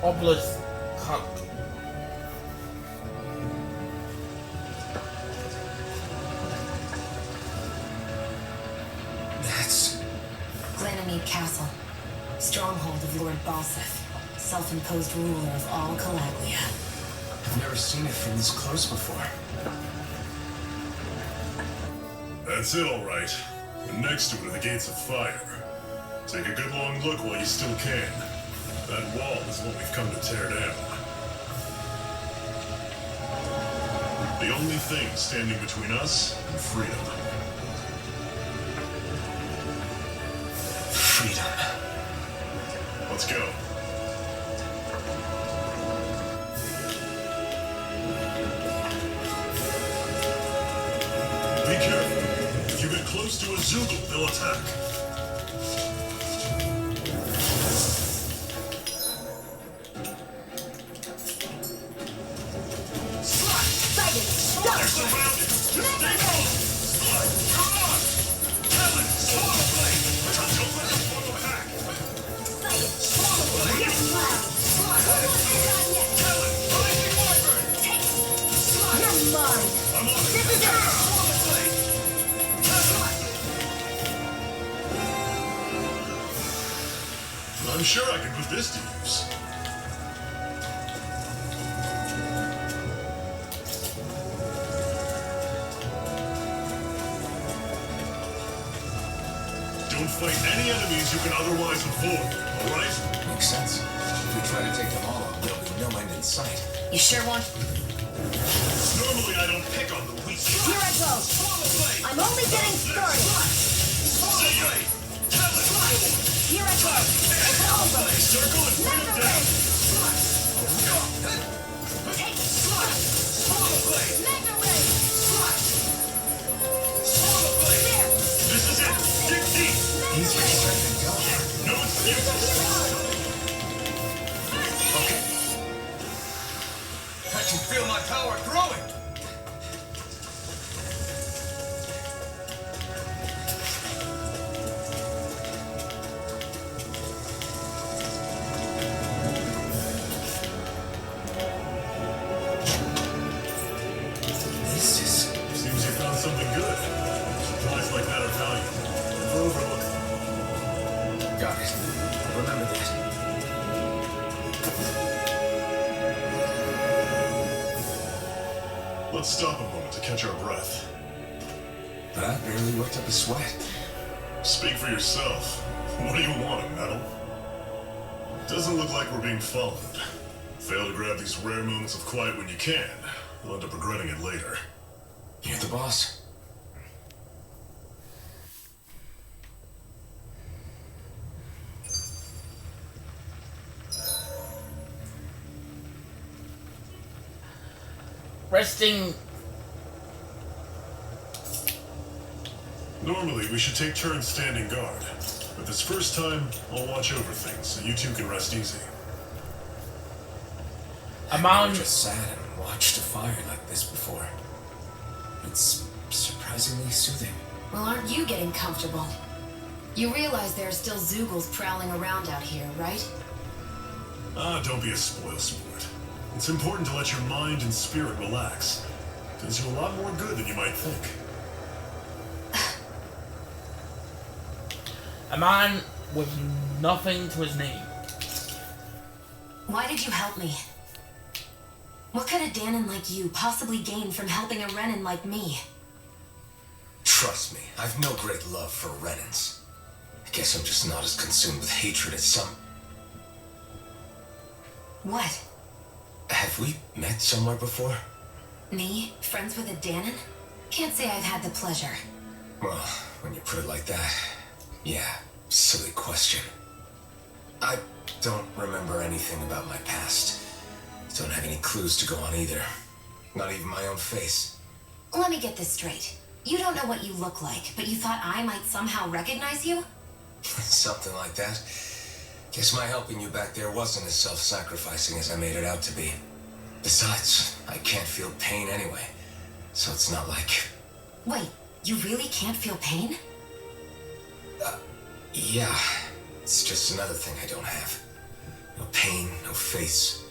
Obelisk Cup. That's Glanamede Castle, stronghold of Lord Balseth, self-imposed ruler of all Calaglia. I've never seen it from this close before. That's it, all right. And next to it are the gates of fire. Take a good long look while you still can. That wall is what we've come to tear down. The only thing standing between us and freedom. Freedom. Let's go. Be careful. If you get close to a Zoogle, they'll attack. They're surrounded! Just stay close! Come on! Helen! Swallow Blade! Don't let them form a pack! Swallow Blade! Helen! Rising Wyvern! You're mine! I'm on it! Swallow Blade! Helen! I'm sure I can put this to use. Don't fight any enemies you can otherwise avoid, alright? Makes sense. If we try to take them all out, there'll be no end in sight. You sure want? Normally I don't pick on the weak. Here I go! I'm only getting started! Here I go! It's over! Circle and bring him down! Take Mega Wave! There! This is it! Dig deep! He's your strength and God. No excuses! Okay. I can feel my power growing. Seems you found something good. Supplies like that are valuable. Never overlook them. Got it. I'll remember that. Let's stop a moment to catch our breath. That barely worked up a sweat. Speak for yourself. What do you want, a medal? Doesn't look like we're being followed. Fail to grab these rare moments of quiet when you can. You'll end up regretting it later. You're the boss. Resting. Normally, we should take turns standing guard. But this first time, I'll watch over things so you two can rest easy. I've never just sat and watched a fire like this before. It's surprisingly soothing. Well, aren't you getting comfortable? You realize there are still Zoogles prowling around out here, right? Don't be a spoilsport. It's important to let your mind and spirit relax. Does you a lot more good than you might think. A man with nothing to his name. Why did you help me? What could a Danon like you possibly gain from helping a Renan like me? Trust me, I've no great love for Renans. I guess I'm just not as consumed with hatred as some. What? Have we met somewhere before? Me? Friends with a Danon? Can't say I've had the pleasure. Well, when you put it like that, yeah, silly question. I don't remember anything about my past. Don't have any clues to go on either. Not even my own face. Let me get this straight. You don't know what you look like, but you thought I might somehow recognize you? Something like that. Guess my helping you back there wasn't as self-sacrificing as I made it out to be. Besides, I can't feel pain anyway, so it's not like... Wait, you really can't feel pain? Yeah. It's just another thing I don't have. No pain, no face,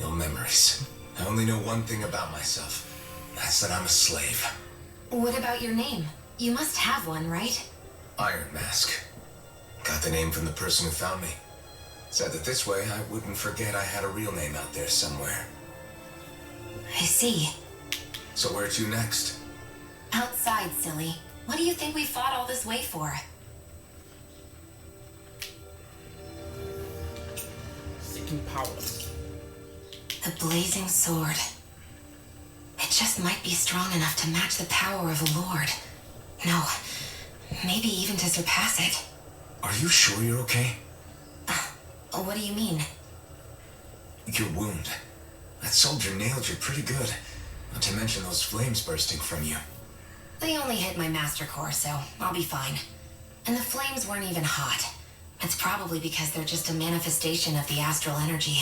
no memories. I only know one thing about myself. That's that I'm a slave. What about your name? You must have one, right? Iron Mask. Got the name from the person who found me. Said that this way I wouldn't forget I had a real name out there somewhere. I see. So where to next? Outside, silly. What do you think we fought all this way for? Seeking power. The blazing sword. It just might be strong enough to match the power of a lord. No, maybe even to surpass it. Are you sure you're okay? What do you mean? Your wound. That soldier nailed you pretty good. Not to mention those flames bursting from you. They only hit my master core, so I'll be fine. And the flames weren't even hot. It's probably because they're just a manifestation of the astral energy.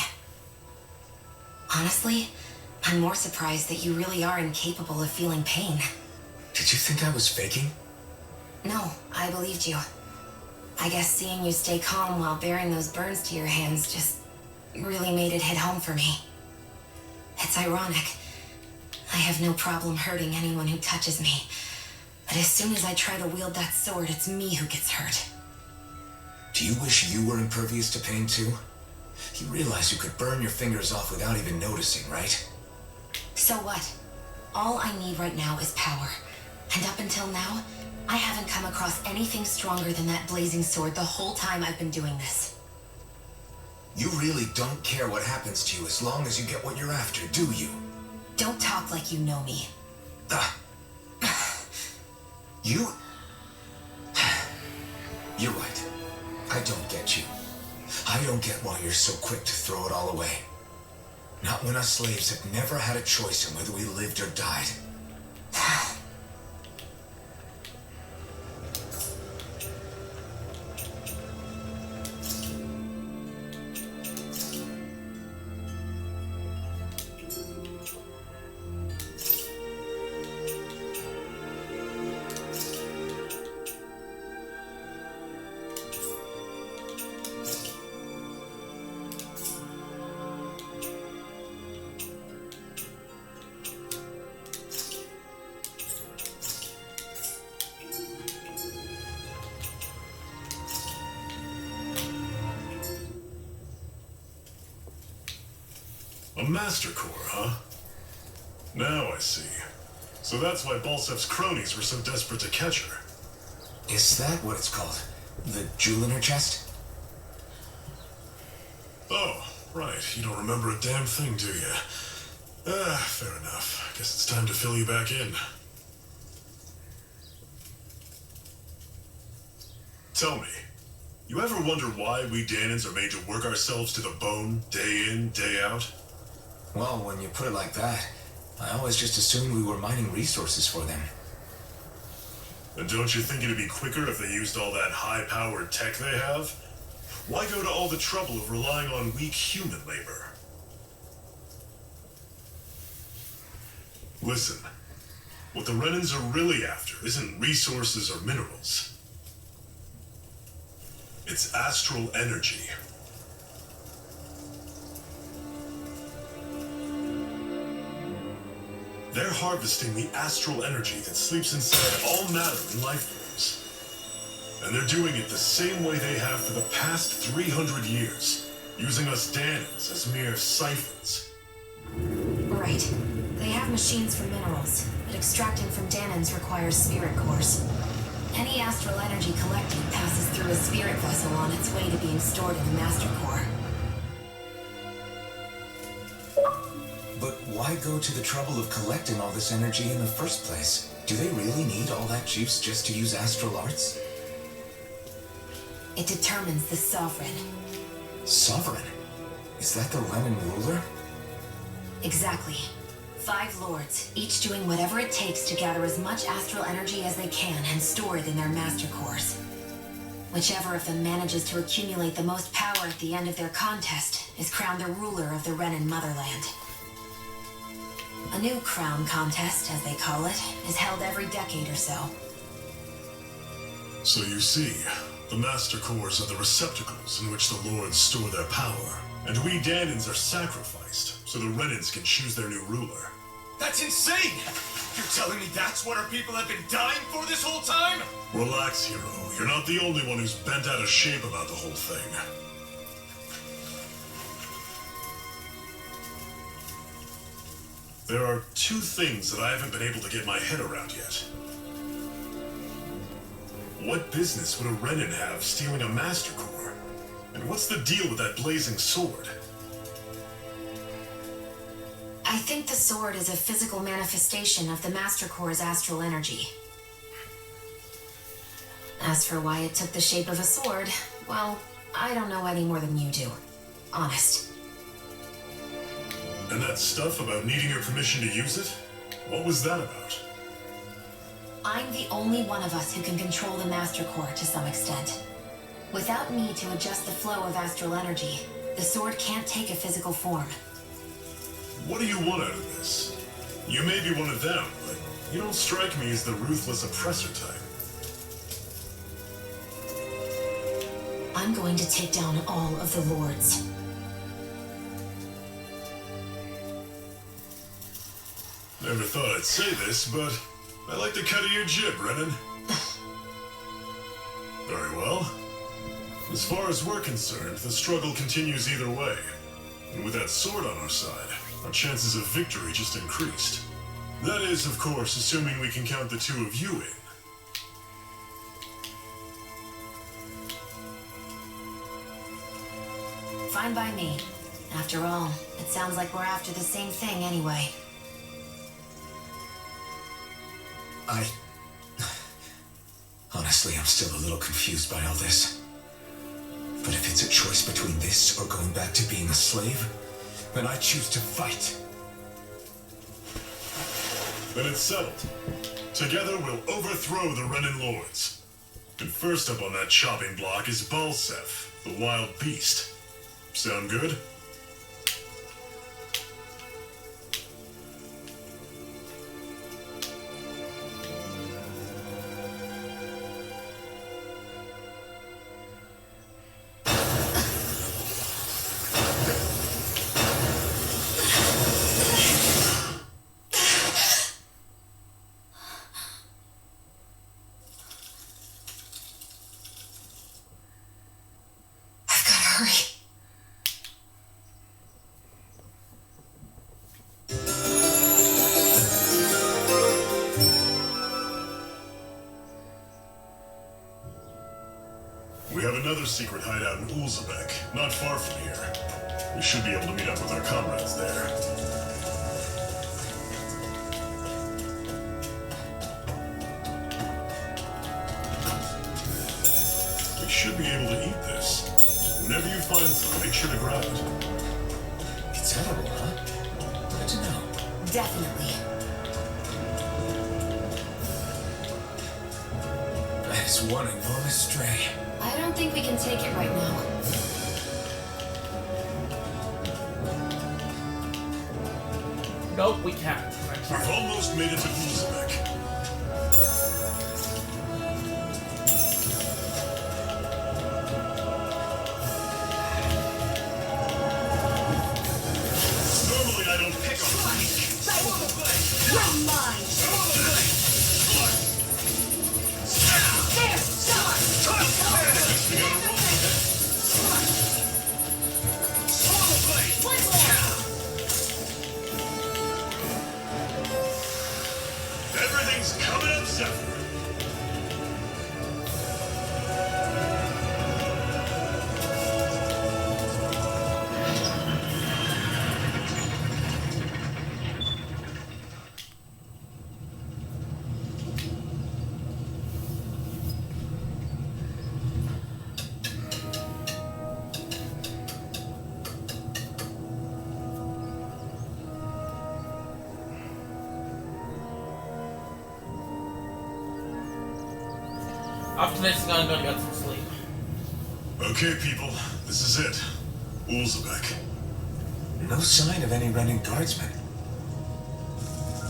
Honestly, I'm more surprised that you really are incapable of feeling pain. Did you think I was faking? No, I believed you. I guess seeing you stay calm while bearing those burns to your hands just really made it hit home for me. It's ironic. I have no problem hurting anyone who touches me. But as soon as I try to wield that sword, it's me who gets hurt. Do you wish you were impervious to pain too? You realize you could burn your fingers off without even noticing, right? So what? All I need right now is power. And up until now, I haven't come across anything stronger than that blazing sword the whole time I've been doing this. You really don't care what happens to you as long as you get what you're after, do you? Don't talk like you know me. You... You're right. I don't get you. I don't get why you're so quick to throw it all away. Not when us slaves have never had a choice in whether we lived or died. A master core, huh? Now I see. So that's why Balsef's cronies were so desperate to catch her. Is that what it's called? The jewel in her chest? Oh, right. You don't remember a damn thing, do you? Fair enough. Guess it's time to fill you back in. Tell me, you ever wonder why we Danons are made to work ourselves to the bone, day in, day out? Well, when you put it like that, I always just assumed we were mining resources for them. And don't you think it'd be quicker if they used all that high-powered tech they have? Why go to all the trouble of relying on weak human labor? Listen, what the Renans are really after isn't resources or minerals. It's astral energy. They're harvesting the astral energy that sleeps inside all matter in life forms. And they're doing it the same way they have for the past 300 years, using us Danons as mere siphons. Right. They have machines for minerals, but extracting from Danons requires spirit cores. Any astral energy collected passes through a spirit vessel on its way to being stored in the master core. why go to the trouble of collecting all this energy in the first place? Do they really need all that juice just to use astral arts? It determines the sovereign. Sovereign? Is that the Renin ruler? Exactly. 5 lords, each doing whatever it takes to gather as much astral energy as they can and store it in their master cores. Whichever of them manages to accumulate the most power at the end of their contest is crowned the ruler of the Renin motherland. A new crown contest, as they call it, is held every decade or so. So you see, the master cores are the receptacles in which the lords store their power. And we Dandans are sacrificed, so the Renins can choose their new ruler. That's insane! You're telling me that's what our people have been dying for this whole time? Relax, hero. You're not the only one who's bent out of shape about the whole thing. There are 2 things that I haven't been able to get my head around yet. What business would a Renin have stealing a Master Core? And what's the deal with that blazing sword? I think the sword is a physical manifestation of the Master Core's astral energy. As for why it took the shape of a sword, well, I don't know any more than you do. Honest. And that stuff about needing your permission to use it? What was that about? I'm the only one of us who can control the Master Core to some extent. Without me to adjust the flow of astral energy, the sword can't take a physical form. What do you want out of this? You may be one of them, but you don't strike me as the ruthless oppressor type. I'm going to take down all of the lords. Never thought I'd say this, but I like the cut of your jib, Renin. Very well. As far as we're concerned, the struggle continues either way. And with that sword on our side, our chances of victory just increased. That is, of course, assuming we can count the 2 of you in. Fine by me. After all, it sounds like we're after the same thing anyway. Honestly, I'm still a little confused by all this. But if it's a choice between this or going back to being a slave, then I choose to fight. Then it's settled. Together we'll overthrow the Renin Lords. And first up on that chopping block is Balsef, the wild beast. Sound good? Hurry. We have another secret hideout in Ulzebek, not far from here. We should be able to meet up with our comrades there. We should be able to eat this. Whenever you find some, make sure to grab it. It's edible, huh? Good to know. Definitely. That is one enormous stray. I don't think we can take it right now. Nope, we can't. We've almost made it to Ulzebek. Normally I don't pick on You're mine! There! Stop! We gotta roll with it. One more! Everything After this, I'm gonna get some sleep. Okay, people, this is it. Ulzebek. No sign of any Renan guardsmen.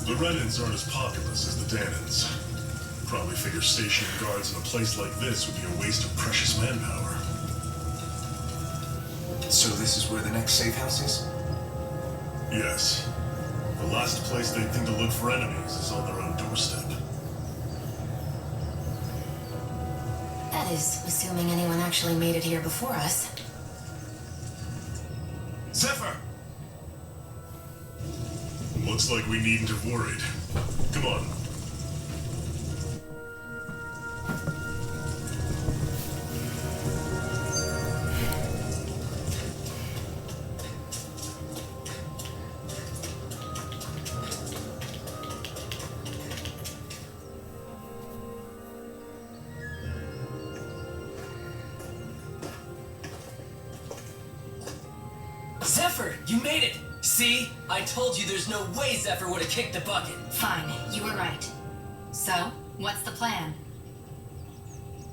The Renans aren't as populous as the Danans. Probably figure stationing guards in a place like this would be a waste of precious manpower. So this is where the next safe house is? Yes. The last place they'd think to look for enemies is on their own doorstep. That is, assuming anyone actually made it here before us. Zephyr! Looks like we needn't have worried. Come on. Zephyr, you made it! See? I told you there's no way Zephyr would have kicked the bucket. Fine, you were right. So, what's the plan?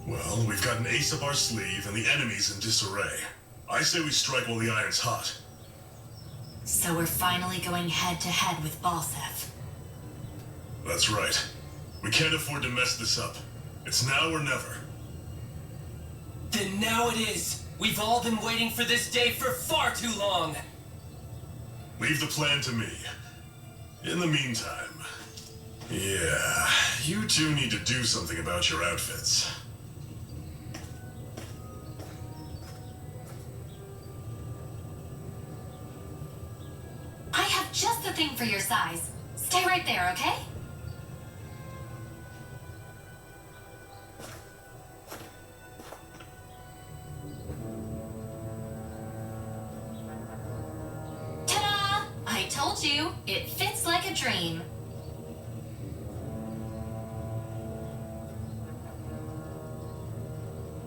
Well, we've got an ace up our sleeve and the enemy's in disarray. I say we strike while the iron's hot. So we're finally going head-to-head with Balsef. That's right. We can't afford to mess this up. It's now or never. Then now it is! We've all been waiting for this day for far too long! Leave the plan to me. In the meantime... Yeah, you two need to do something about your outfits. I have just the thing for your size. Stay right there, okay? Ta-da! I told you, it fits like a dream.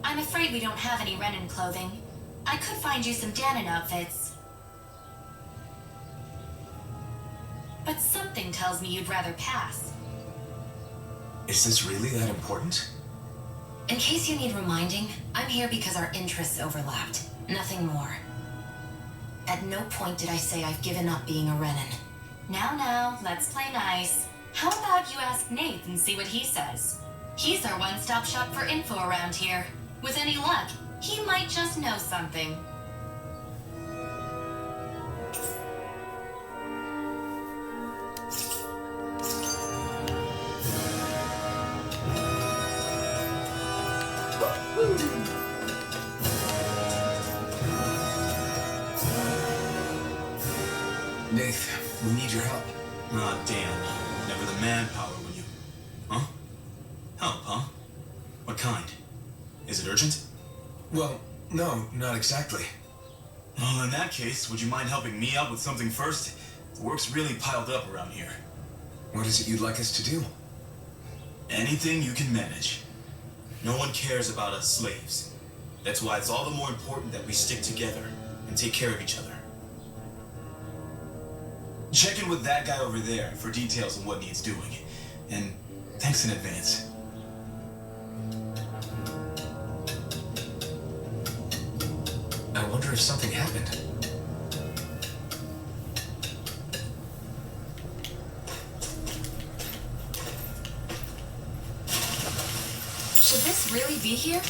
I'm afraid we don't have any Renan clothing. I could find you some Danon outfits. But something tells me you'd rather pass. Is this really that important? In case you need reminding, I'm here because our interests overlapped. Nothing more. At no point did I say I've given up being a Renan. Now, let's play nice. How about you ask Nate and see what he says? He's our one-stop shop for info around here. With any luck, he might just know something. Nath, we need your help. Aw, damn. Never the manpower when you... Huh? Help, huh? What kind? Is it urgent? Well, no, not exactly. Well, in that case, would you mind helping me out with something first? The work's really piled up around here. What is it you'd like us to do? Anything you can manage. No one cares about us slaves. That's why it's all the more important that we stick together and take care of each other. Check in with that guy over there for details on what needs doing. And thanks in advance. I wonder if something happened. Should this really be here?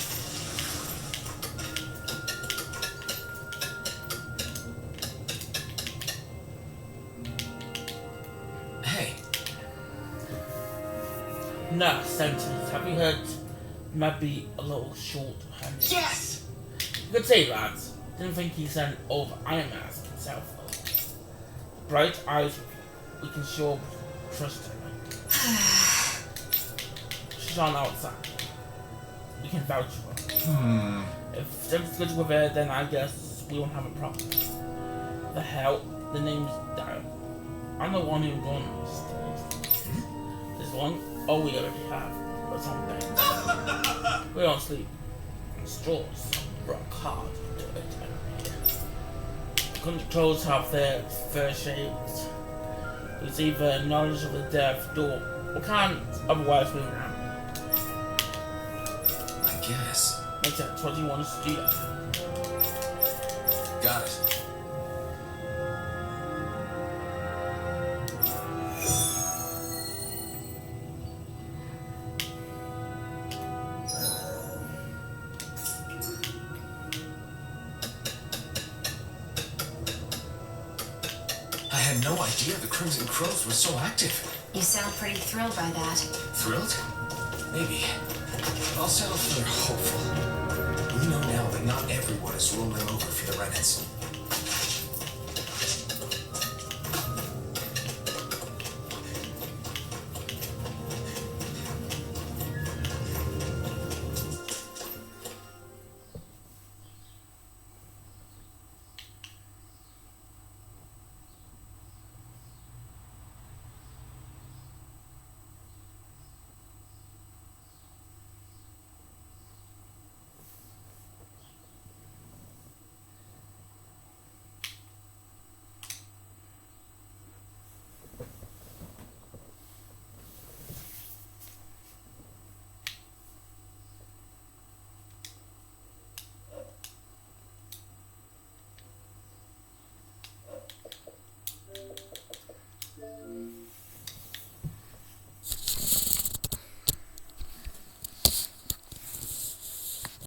Hey, No, sentence. Have you heard? Might be a little short-handed. Yes! You could say that. Didn't think he sent over Iron Mask himself, though. Bright eyes, we can sure trust him. She's on outside. We can vouch for her. If everything's good with her, then I guess we won't have a problem. The hell? The name's Dio. I'm the one who runs this one. Oh, we already have. But something. We don't sleep. Straws rock hard to it. Controls have their fair shades. It's either knowledge of the death door or can't otherwise move around. guess. Makes sense. What do you want us to do then? Got it. I had no idea the Crimson Crows were so active. You sound pretty thrilled by that. Thrilled? Maybe. I'll settle for hopeful. We know now that not everyone is rolling over for the Renans.